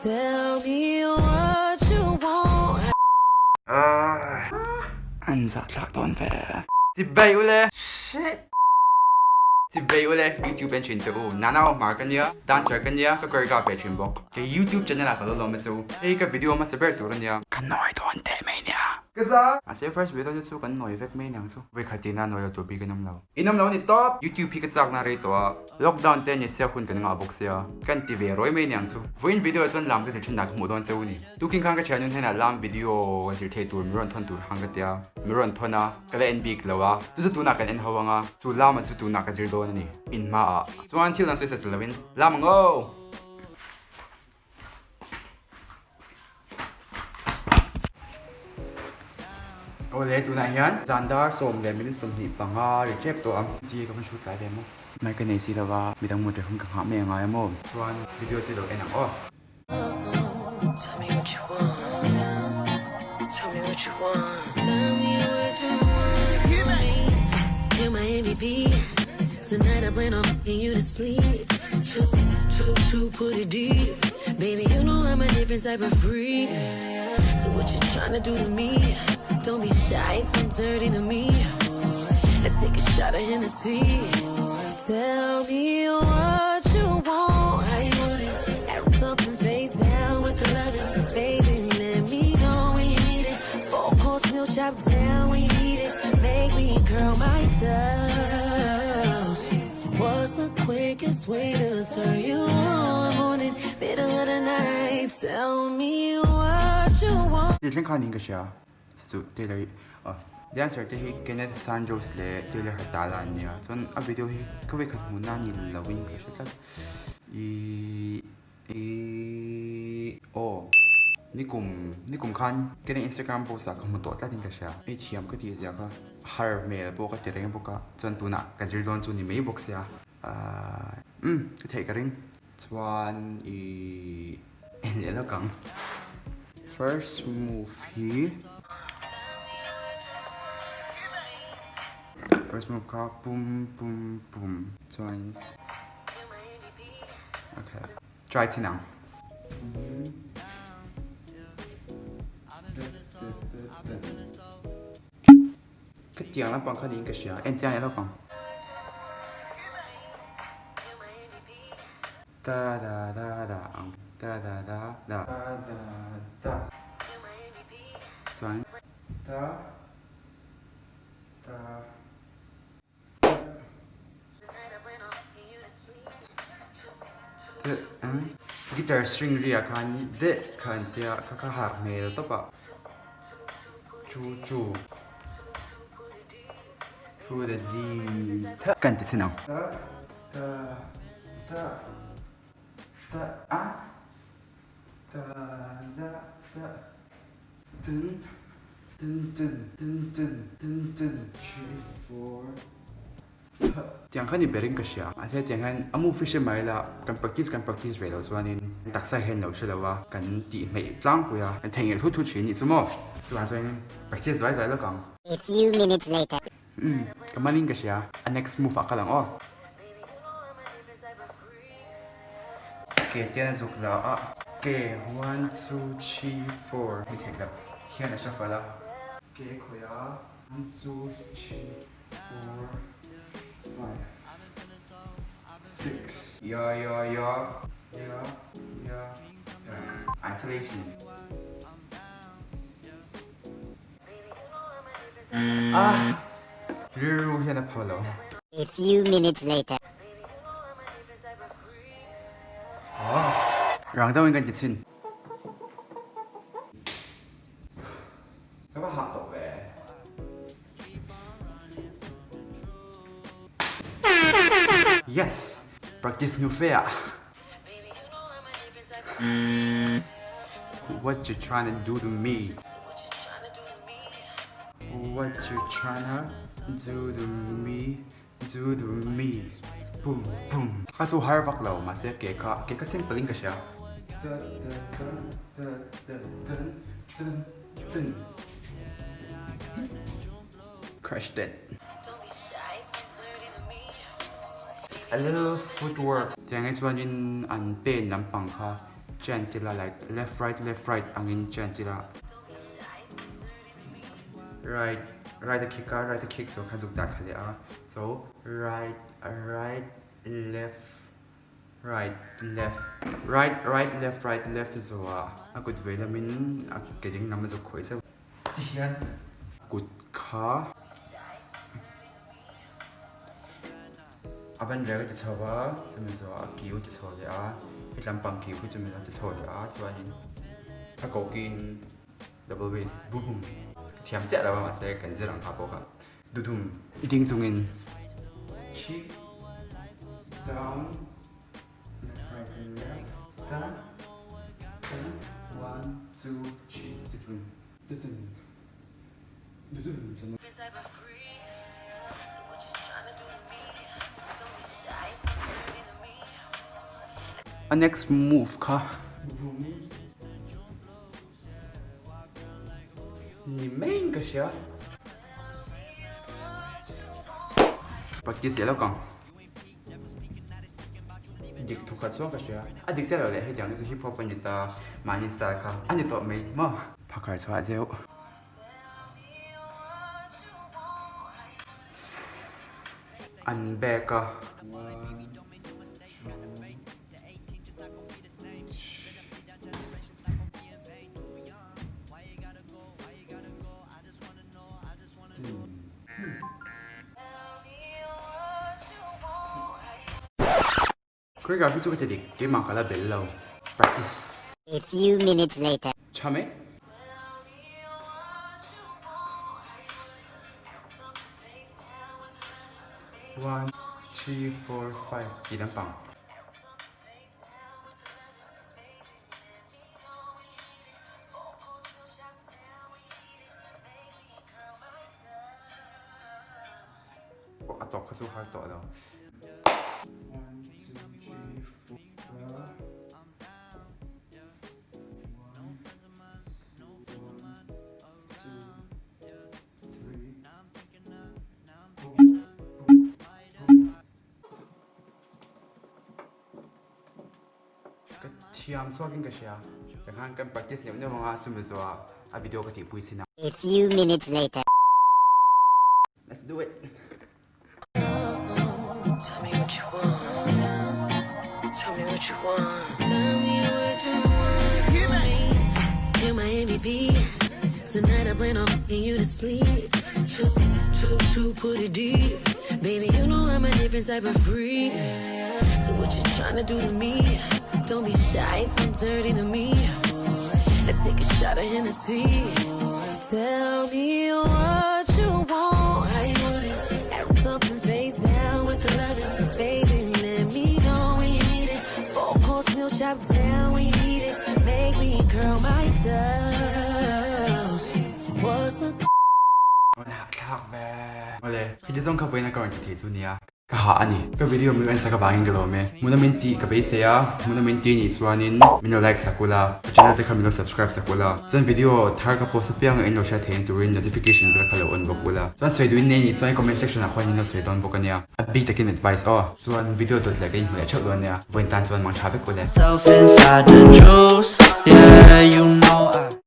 Tell me what you want. Anh dạ lạc đón về. Chị bay ule. Shit. Chị bay ule YouTube bên truyền tụ. Nào mà cái nhá, dancer cái nhá, cái choreography truyền bộ. Cái YouTube channel là phải lo mà chú. Cái video mà sẽ bắt đầu nha. Cái nói đón thế mày nha. Cái gì? Sẽ first video chú cái nói vết mấy nàng chú. Về khai tiền nói tụi bị cái năm lâu. Năm lâu ni top YouTube cái chắc na rây tụi. Lockdown tên như sao hun cái ngã bốc xia. Cái TV rồi mấy nàng chú. Với video chân làm cái chuyện nào cũng muốn chú ni. Tu kinh khang cái channel thế nào làm video cái thể tụi mình thon tụi hàng cái tia. Mình thon à cái là NB cái lâu à. Chú tụi nào cái anh hawang à. Chú làm mà chú tụi nào cái gì đó ni. In ma à. Chú anh chịu làm sao sẽ làm làm ngô. Oleh tu nak hian zandar som le min som ni panga recep to am ji ka man shoot lai demo mai ka nei si lawa midang mo de hung ka ha me nga mo chuan video chi lo enang o Tell me what you want. Tell me what you want. Tell me what you want. You're my MVP. Tonight I plan on getting you to sleep. True, put it deep. Baby, you know I'm a different type of freak. So what you tryna do to me? Don't be shy, too dirty to me. Let's take a shot of Hennessy. Tell me what you want. How you want it? Act up and face down with the loving. Baby, let me know when you need it. 4-course meal chop down when you need it. Make me curl my toes. What's the quickest way to turn you on? Morning, middle of the night. Tell me what you want. Di len khanin ka siya sa chu tailor dancer te hi Kenneth Sanjos le tailor hatala niya chon a video hi ka ve khat muna ni lawin ka siya tak nikum khan kene Instagram post ka mo to tlatin ka siya e thiam ka ti ja ka har mail po ka tereng po ka chon tuna ka zir don chu ni mei box ya ka thei ka ring chuan en le lo kang first move here. First move ka boom boom boom joins. Okay. Try it now. Cái tiếng là bằng cái gì cái gì à? Em chơi nó bằng. Da da da da da da da da da da. Join. Da da. Guitar string ria khan de khan tia ka har me to pa chu chu through the D kan ti sinau da da da a da da da dun dun dun dun dun dun dun 3 4tiếng khăn đi bering cái gì à? Thế tiếng khăn amu fish mai là cần practice về đâu cho nên đặc sắc hơn đâu chứ đâu à? Cần chỉ mấy lang bùi à? Cần thành thu chuyện gì chứ mà? Cho nên practice vài vài lo càng. A few minutes later. Cái manin cái gì à? Next move à cái lang oh. Okay, tiếng dục là à. Okay, 1 2 3 4. Mình thấy là hiện là sao phải là? Okay, khởi à. 1 2 3 4 5 6 yeah isolation Riru here na polo A few minutes later. Rang daw yung ganyan sin Kaba hato be Yes, practice new fair. What you trying to do to me? What you trying to do to me? Do to me? Boom boom. Kaso harvak law mas keka simple ka siya. Crushed it. A little footwork. Tiếng ấy cho nên ăn bên làm bằng kha chantila like left right angin chantila right the kick so khazuk ta khale a so right left right left so a good way la min a keding nam zo khoi sa tian good kha aban le ga chawa chumi zo a kiu ti chaw le a ilam pang kiu ku chumi la ti chaw le a chuanin a ko kin double bass boom thiam cha la ma se kan zirang ha po kha dudum iting chungin kick down right and left down 1 2 3 dudum a next move ka ni main ka siya practice yelo kang dik thuka chwa ka siya adik chalo le he jang so hip hop ani ta mani style ka ani to mai ma phakar chwa jeu an back ka choreography so ka dik ke ma kala bel lo practice A few minutes later. chame 1 2 3 4 5 กี่ลำปังต่อเข้าสู่ภาคต่อแล้ว Siam swagin ka siya. Tanghan kan practice niya ng mga sumizwa a video ka tipuy sina. A few minutes later. Let's do it. Tell me what you want. Tell me what you want. Tell me what you want. You're my MVP. Tonight I plan on fucking you to sleep. True, put it deep. Baby, you know I'm a different type of freak. So what you tryna do to me? Don't be shy, it's so dirty to me. Let's take a shot of Hennessy. Tell me what you want. How you want it? Act up and face down with the loving. Baby, let me know when you need it. 4-course meal chop down when you need it. Make me curl my toes. What's the มันหักคากแวมาเลยคือจะต้องเข้าไปในก่อนที่ทีจุเนียก็หาอันนี้ก็วิดีโอมีอันสักบางอย่างก็รู้ไหมมุนมินตีกับไปเสียมุนมินตีนี่ส่วนนี้มินเราไลค์สักกุลาช่องนี้ก็มินเรา subscribe สักกุลาส่วนวิดีโอถ้าก็โพสต์เพียงเอ็นเราแชร์เทนตัว notification ก็เขาเราอันบอกกุลาส่วนสวยดูนี่ส่วน comment section นะคนนี้เราสวยตอนบอกกันเนี่ยบิ๊กตะกิน advice อ๋อส่วนวิดีโอตัวเล็กก็ยิ่งเหลือเชื่อวันเนี่ยวันตันส่วนมังชาเวกุลา Self inside the juice, yeah, you know I